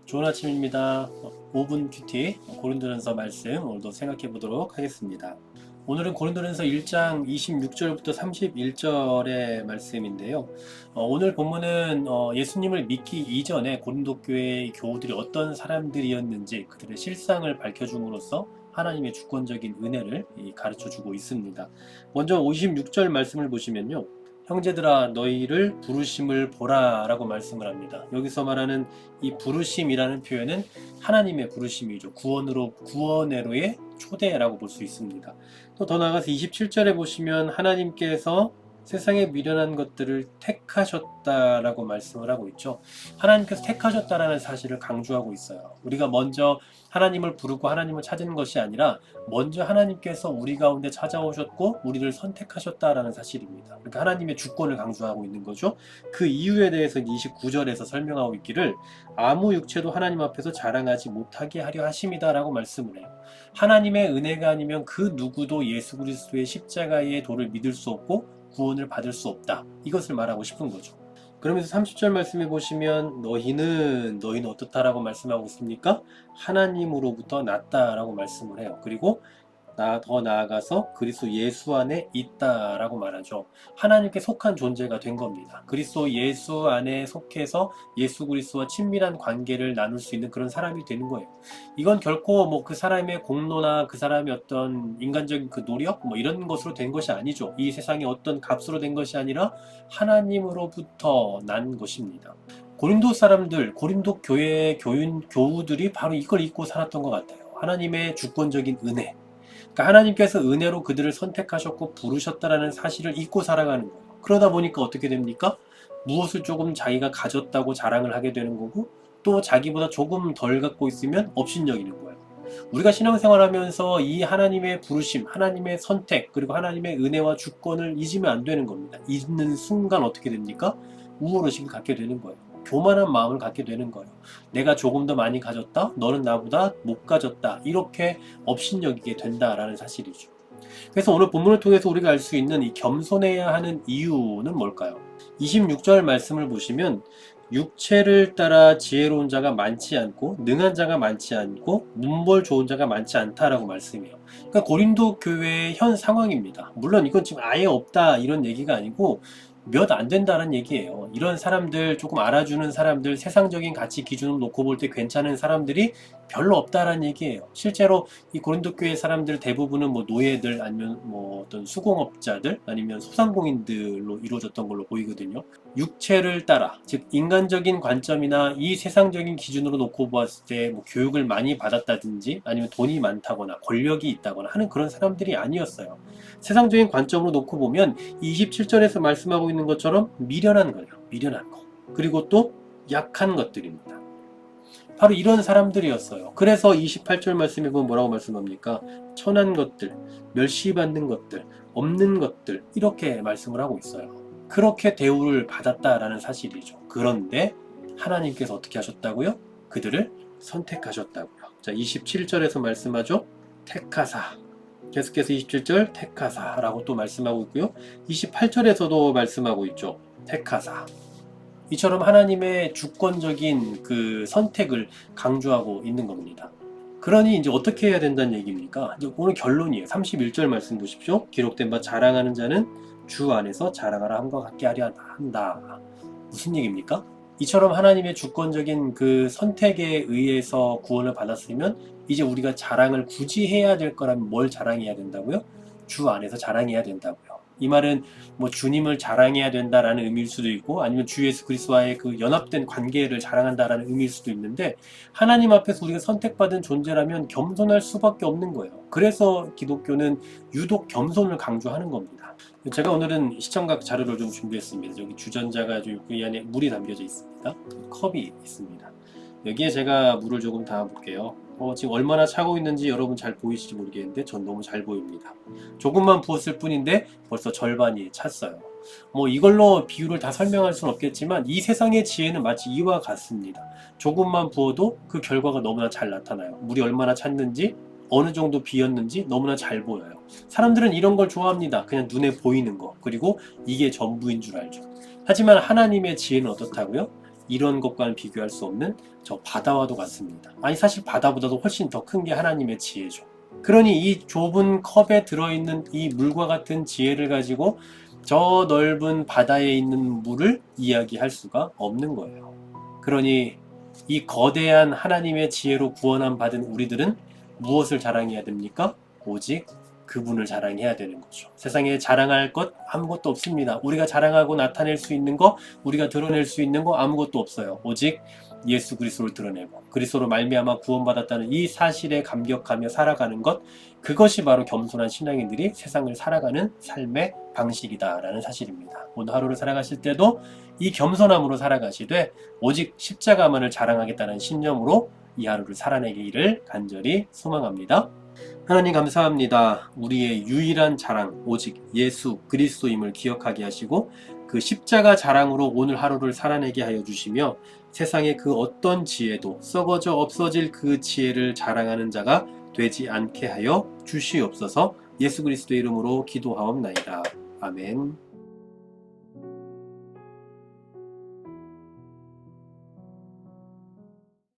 좋은 아침입니다. 5분 큐티 고린도전서 말씀 오늘도 생각해 보도록 하겠습니다. 오늘은 고린도전서 1장 26절부터 31절의 말씀인데요. 오늘 본문은 예수님을 믿기 이전에 고린도 교회의 교우들이 어떤 사람들이었는지 그들의 실상을 밝혀줌으로써 하나님의 주권적인 은혜를 가르쳐 주고 있습니다. 먼저 56절 말씀을 보시면요. 형제들아 너희를 부르심을 보라 라고 말씀을 합니다. 여기서 말하는 이 부르심이라는 표현은 하나님의 부르심이죠. 구원으로의 초대라고 볼 수 있습니다. 또 더 나아가서 27절에 보시면 하나님께서 세상에 미련한 것들을 택하셨다라고 말씀을 하고 있죠. 하나님께서 택하셨다라는 사실을 강조하고 있어요. 우리가 먼저 하나님을 부르고 하나님을 찾은 것이 아니라 먼저 하나님께서 우리 가운데 찾아오셨고 우리를 선택하셨다라는 사실입니다. 그러니까 하나님의 주권을 강조하고 있는 거죠. 그 이유에 대해서 29절에서 설명하고 있기를 아무 육체도 하나님 앞에서 자랑하지 못하게 하려 하심이다라고 말씀을 해요. 하나님의 은혜가 아니면 그 누구도 예수 그리스도의 십자가의 도를 믿을 수 없고 구원을 받을 수 없다. 이것을 말하고 싶은 거죠. 그러면서 30절 말씀해 보시면 너희는 어떻다라고 말씀하고 있습니까? 하나님으로부터 났다라고 말씀을 해요. 그리고 더 나아가서 그리스도 예수 안에 있다라고 말하죠. 하나님께 속한 존재가 된 겁니다. 그리스도 예수 안에 속해서 예수 그리스도와 친밀한 관계를 나눌 수 있는 그런 사람이 되는 거예요. 이건 결코 뭐 그 사람의 공로나 그 사람의 어떤 인간적인 그 노력 뭐 이런 것으로 된 것이 아니죠. 이 세상의 어떤 값으로 된 것이 아니라 하나님으로부터 난 것입니다. 고린도 사람들, 고린도 교회의 교우들이 바로 이걸 잊고 살았던 것 같아요. 하나님의 주권적인 은혜. 그러니까 하나님께서 은혜로 그들을 선택하셨고 부르셨다라는 사실을 잊고 살아가는 거예요. 그러다 보니까 어떻게 됩니까? 무엇을 조금 자기가 가졌다고 자랑을 하게 되는 거고 또 자기보다 조금 덜 갖고 있으면 업신여기는 거예요. 우리가 신앙생활하면서 이 하나님의 부르심, 하나님의 선택, 그리고 하나님의 은혜와 주권을 잊으면 안 되는 겁니다. 잊는 순간 어떻게 됩니까? 우월의식을 갖게 되는 거예요. 교만한 마음을 갖게 되는 거예요. 내가 조금 더 많이 가졌다? 너는 나보다 못 가졌다. 이렇게 업신여기게 된다라는 사실이죠. 그래서 오늘 본문을 통해서 우리가 알 수 있는 이 겸손해야 하는 이유는 뭘까요? 26절 말씀을 보시면 육체를 따라 지혜로운 자가 많지 않고 능한 자가 많지 않고 문벌 좋은 자가 많지 않다라고 말씀해요. 그러니까 고린도 교회의 현 상황입니다. 물론 이건 지금 아예 없다 이런 얘기가 아니고 몇 안 된다는 얘기예요. 이런 사람들, 조금 알아주는 사람들, 세상적인 가치 기준을 놓고 볼 때 괜찮은 사람들이 별로 없다라는 얘기예요. 실제로 이 고린도 교회 사람들 대부분은 뭐 노예들 아니면 뭐 어떤 수공업자들 아니면 소상공인들로 이루어졌던 걸로 보이거든요. 육체를 따라, 즉 인간적인 관점이나 이 세상적인 기준으로 놓고 보았을 때 뭐 교육을 많이 받았다든지 아니면 돈이 많다거나 권력이 있다거나 하는 그런 사람들이 아니었어요. 세상적인 관점으로 놓고 보면 27절에서 말씀하고 있는 것처럼 미련한 거예요. 미련한 거. 그리고 또 약한 것들입니다. 바로 이런 사람들이었어요. 그래서 28절 말씀에 보면 뭐라고 말씀합니까? 천한 것들, 멸시받는 것들, 없는 것들 이렇게 말씀을 하고 있어요. 그렇게 대우를 받았다라는 사실이죠. 그런데 하나님께서 어떻게 하셨다고요? 그들을 선택하셨다고요. 자, 27절에서 말씀하죠. 택하사. 계속해서 27절 택하사라고 또 말씀하고 있고요. 28절에서도 말씀하고 있죠. 택하사. 이처럼 하나님의 주권적인 그 선택을 강조하고 있는 겁니다. 그러니 이제 어떻게 해야 된다는 얘기입니까? 이제 오늘 결론이에요. 31절 말씀 보십시오. 기록된 바 자랑하는 자는 주 안에서 자랑하라 함과 같게 하려 한다. 무슨 얘기입니까? 이처럼 하나님의 주권적인 그 선택에 의해서 구원을 받았으면 이제 우리가 자랑을 굳이 해야 될 거라면 뭘 자랑해야 된다고요? 주 안에서 자랑해야 된다고요. 이 말은 뭐 주님을 자랑해야 된다라는 의미일 수도 있고 아니면 주 예수 그리스도와의 그 연합된 관계를 자랑한다라는 의미일 수도 있는데 하나님 앞에서 우리가 선택받은 존재라면 겸손할 수밖에 없는 거예요. 그래서 기독교는 유독 겸손을 강조하는 겁니다. 제가 오늘은 시청각 자료를 좀 준비했습니다. 여기 주전자가 좀 있고 이 안에 물이 담겨져 있습니다. 컵이 있습니다. 여기에 제가 물을 조금 담아볼게요. 지금 얼마나 차고 있는지 여러분 잘 보이실지 모르겠는데 전 너무 잘 보입니다. 조금만 부었을 뿐인데 벌써 절반이 찼어요. 뭐 이걸로 비율을 다 설명할 수는 없겠지만 이 세상의 지혜는 마치 이와 같습니다. 조금만 부어도 그 결과가 너무나 잘 나타나요. 물이 얼마나 찼는지 어느 정도 비었는지 너무나 잘 보여요. 사람들은 이런 걸 좋아합니다. 그냥 눈에 보이는 거. 그리고 이게 전부인 줄 알죠. 하지만 하나님의 지혜는 어떻다고요? 이런 것과는 비교할 수 없는 저 바다와도 같습니다. 아니 사실 바다보다도 훨씬 더 큰 게 하나님의 지혜죠. 그러니 이 좁은 컵에 들어있는 이 물과 같은 지혜를 가지고 저 넓은 바다에 있는 물을 이야기할 수가 없는 거예요. 그러니 이 거대한 하나님의 지혜로 구원함 받은 우리들은 무엇을 자랑해야 됩니까? 오직 그분을 자랑해야 되는 거죠. 세상에 자랑할 것 아무것도 없습니다. 우리가 자랑하고 나타낼 수 있는 거, 우리가 드러낼 수 있는 거 아무것도 없어요. 오직 예수 그리스도를 드러내고 그리스도로 말미암아 구원받았다는 이 사실에 감격하며 살아가는 것, 그것이 바로 겸손한 신앙인들이 세상을 살아가는 삶의 방식이다라는 사실입니다. 오늘 하루를 살아가실 때도 이 겸손함으로 살아가시되 오직 십자가만을 자랑하겠다는 신념으로 이 하루를 살아내기를 간절히 소망합니다. 하나님 감사합니다. 우리의 유일한 자랑 오직 예수 그리스도임을 기억하게 하시고 그 십자가 자랑으로 오늘 하루를 살아내게 하여 주시며 세상의 그 어떤 지혜도 썩어져 없어질 그 지혜를 자랑하는 자가 되지 않게 하여 주시옵소서. 예수 그리스도의 이름으로 기도하옵나이다. 아멘.